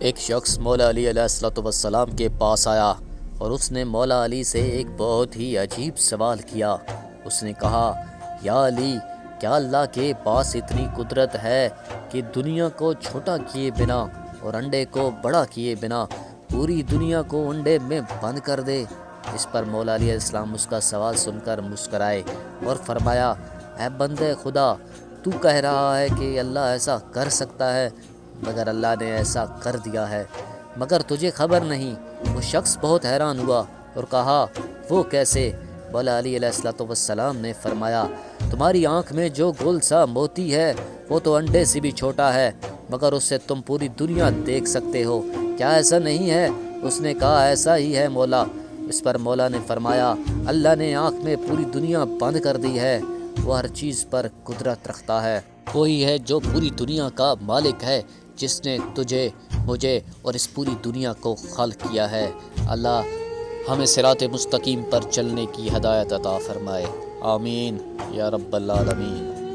ایک شخص مولا علی علیہ الصلوۃ والسلام کے پاس آیا اور اس نے مولا علی سے ایک بہت ہی عجیب سوال کیا۔ اس نے کہا، یا علی، کیا اللہ کے پاس اتنی قدرت ہے کہ دنیا کو چھوٹا کیے بنا اور انڈے کو بڑا کیے بنا پوری دنیا کو انڈے میں بند کر دے؟ اس پر مولا علی علیہ السلام اس کا سوال سن کر مسکرائے اور فرمایا، اے بندے خدا، تو کہہ رہا ہے کہ اللہ ایسا کر سکتا ہے، مگر اللہ نے ایسا کر دیا ہے، مگر تجھے خبر نہیں۔ وہ شخص بہت حیران ہوا اور کہا، وہ کیسے؟ مولا علی علیہ السلام نے فرمایا، تمہاری آنکھ میں جو گول سا موتی ہے وہ تو انڈے سے بھی چھوٹا ہے، مگر اس سے تم پوری دنیا دیکھ سکتے ہو، کیا ایسا نہیں ہے؟ اس نے کہا، ایسا ہی ہے مولا۔ اس پر مولا نے فرمایا، اللہ نے آنکھ میں پوری دنیا بند کر دی ہے، وہ ہر چیز پر قدرت رکھتا ہے، وہی ہے جو پوری دنیا کا مالک ہے، جس نے تجھے، مجھے اور اس پوری دنیا کو خلق کیا ہے۔ اللہ ہمیں صراط مستقیم پر چلنے کی ہدایت عطا فرمائے، آمین یا رب العالمین۔